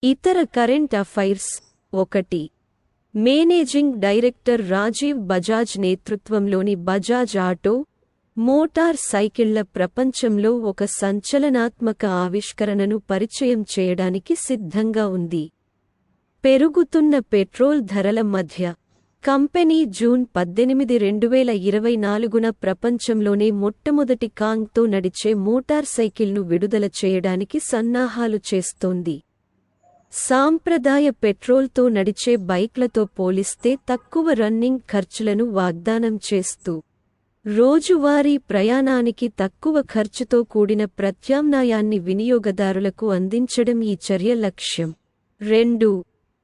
ఇతర current affairs 1. Managing director Rajiv Bajaj నేతృత్వంలోని Bajaj auto motor సైకిళ్ల ప్రపంచంలో ఒక సంచలనాత్మక ఆవిష్కరణను పరిచయం చేయడానికి సిద్ధంగా ఉంది. పెరుగుతున్న పెట్రోల్ ధరల మధ్య కంపెనీ జూన్ 18, 2024న ప్రపంచంలోనే మొట్టమొదటి కాంగ్తో నడిచే మోటార్ సైకిల్ను విడుదల చేయడానికి సన్నాహాలు చేస్తోంది. సాంప్రదాయ పెట్రోల్తో నడిచే బైక్లతో పోలిస్తే తక్కువ రన్నింగ్ ఖర్చులను వాగ్దానం చేస్తూ రోజువారీ ప్రయాణానికి తక్కువ ఖర్చుతో కూడిన ప్రత్యామ్నాయాన్ని వినియోగదారులకు అందించడం ఈ చర్య లక్ష్యం. 2.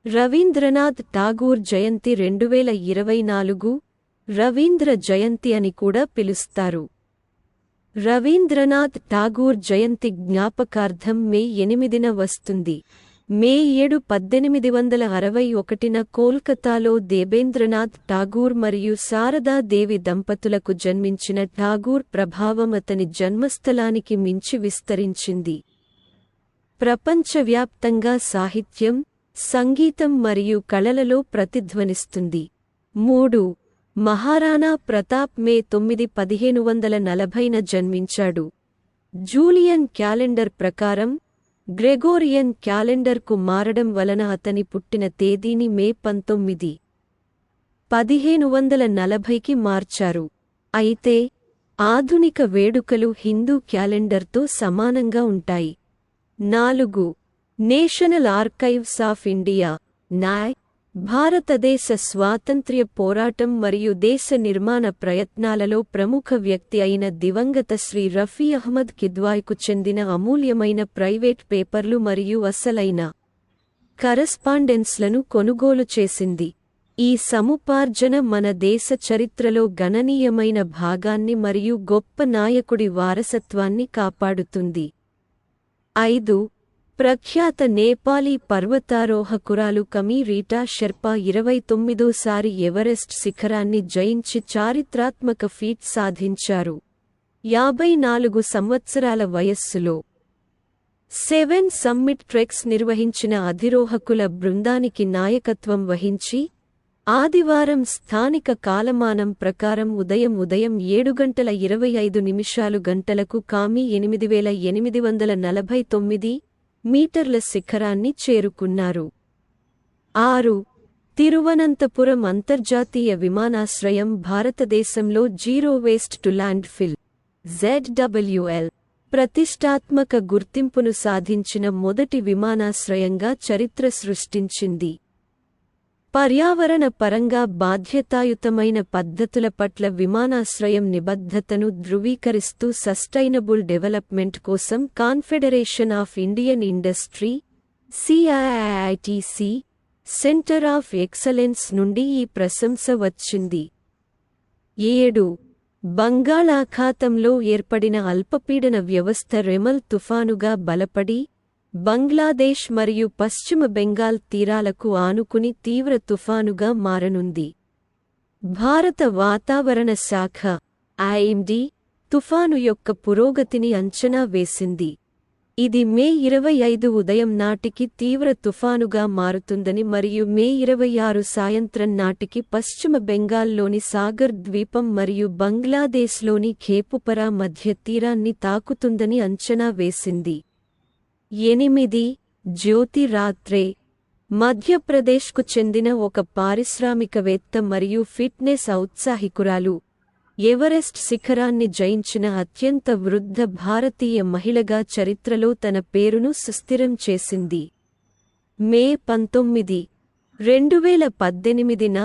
రవీంద్రనాథ్ ఠాగూర్ జయంతి 2024 రవీంద్ర జయంతి అని కూడా పిలుస్తారు. రవీంద్రనాథ్ ఠాగూర్ జయంతి జ్ఞాపకార్థం మే 8న వస్తుంది. మే 7, 1861న కోల్కతాలో దేబేంద్రనాథ్ ఠాగూర్ మరియు శారదా దేవి దంపతులకు జన్మించిన ఠాగూర్ ప్రభావం అతని జన్మస్థలానికి మించి విస్తరించింది. ప్రపంచవ్యాప్తంగా సాహిత్యం, సంగీతం మరియు కళలలో ప్రతిధ్వనిస్తుంది. 3. మహారాణా ప్రతాప్ మే 9, 1540న జన్మించాడు. జూలియన్ క్యాలెండర్ ప్రకారం గ్రెగోరియన్ క్యాలెండర్కు మారడం వలన అతని పుట్టిన తేదీని మే 19, 1540కి మార్చారు. అయితే ఆధునిక వేడుకలు హిందూ క్యాలెండర్తో సమానంగా ఉంటాయి. 4. National archives of India (NAI) భారతదేశ స్వాతంత్ర్య పోరాటం మరియు దేశ నిర్మాణ ప్రయత్నాలలో ప్రముఖ వ్యక్తి అయిన దివంగత శ్రీ రఫీ అహ్మద్ కిద్వాయ్కు చెందిన అమూల్యమైన ప్రైవేట్ పేపర్లు మరియు అసలైన కరస్పాండెన్స్లను కొనుగోలు చేసింది. ఈ సముపార్జన మన దేశ చరిత్రలో గణనీయమైన భాగాన్ని మరియు గొప్ప నాయకుడి వారసత్వాన్ని కాపాడుతుంది. 5. ప్రఖ్యాత నేపాలీ పర్వతారోహకురాలు కమీ రీటా షెర్పా 29సారి ఎవరెస్ట్ శిఖరాన్ని జయించి చారిత్రాత్మక ఫీట్ సాధించారు. 54 సంవత్సరాల వయస్సులో 7 సమ్మిట్ ట్రెక్స్ నిర్వహించిన అధిరోహకుల బృందానికి నాయకత్వం వహించి ఆదివారం స్థానిక కాలమానం ప్రకారం ఉదయం 7:25 గంటలకు కామీ 8849 మీటర్ల శిఖరాన్ని చేరుకున్నారు. 6. తిరువనంతపురం అంతర్జాతీయ విమానాశ్రయం భారతదేశంలో zero waste to land fill (ZWL) ప్రతిష్టాత్మక గుర్తింపును సాధించిన మొదటి విమానాశ్రయంగా చరిత్ర సృష్టించింది. పర్యావరణ పరంగా బాధ్యతాయుతమైన పద్ధతుల పట్ల విమానాశ్రయం నిబద్ధతను ధృవీకరిస్తూ సస్టైనబుల్ డెవలప్మెంట్ కోసం confederation of Indian industry (CIITC) centre of excellence నుండి ఈ ప్రశంస వచ్చింది. 7. బంగాళాఖాతంలో ఏర్పడిన అల్పపీడన వ్యవస్థ రెమల్ తుఫానుగా బలపడి బంగ్లాదేశ్ మరియు పశ్చిమ బెంగాల్ తీరాలకు ఆనుకుని తీవ్ర తుఫానుగా మారనుంది. భారత వాతావరణ శాఖ (IMD) తుఫాను యొక్క పురోగతిని అంచనా వేసింది. ఇది మే 25 ఉదయం నాటికి తీవ్ర తుఫానుగా మారుతుందని మరియు మే 26 సాయంత్రం నాటికి పశ్చిమ బెంగాల్లోని సాగర్ ద్వీపం మరియు బంగ్లాదేశ్లోని ఖేపుపరా మధ్య తీరాన్ని తాకుతుందని అంచనా వేసింది. 8. జ్యోతి రాత్రే మధ్యప్రదేశ్కు చెందిన ఒక పారిశ్రామికవేత్త మరియు ఫిట్నెస్ ఔత్సాహికురాలు, ఎవరెస్ట్ శిఖరాన్ని జయించిన అత్యంత వృద్ధ భారతీయ మహిళగా చరిత్రలో తన పేరును సుస్థిరం చేసింది. మే 19, 2018న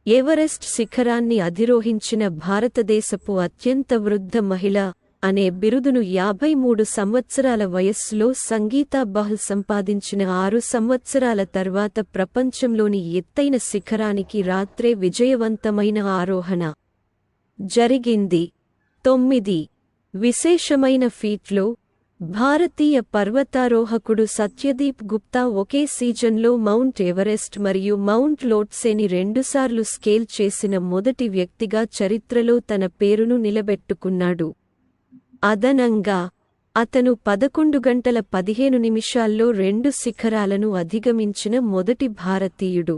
ఎవరెస్ట్ శిఖరాన్ని అధిరోహించిన భారతదేశపు అత్యంత వృద్ధ మహిళ అనే బిరుదును 53 సంవత్సరాల వయస్సులో సంగీతా బహల్ సంపాదించిన 6 సంవత్సరాల తర్వాత ప్రపంచంలోని ఎత్తైన శిఖరానికి రాత్రే విజయవంతమైన ఆరోహణ జరిగింది. 9. విశేషమైన ఫీట్లో భారతీయ పర్వతారోహకుడు సత్యదీప్ గుప్తా ఒకే సీజన్లో మౌంట్ ఎవరెస్ట్ మరియు మౌంట్ లోట్సేని రెండుసార్లు స్కేల్ చేసిన మొదటి వ్యక్తిగా చరిత్రలో తన పేరును నిలబెట్టుకున్నాడు. అదనంగా అతను 11 గంటల 15 నిమిషాల్లో 2 శిఖరాలను అధిగమించిన మొదటి భారతీయుడు.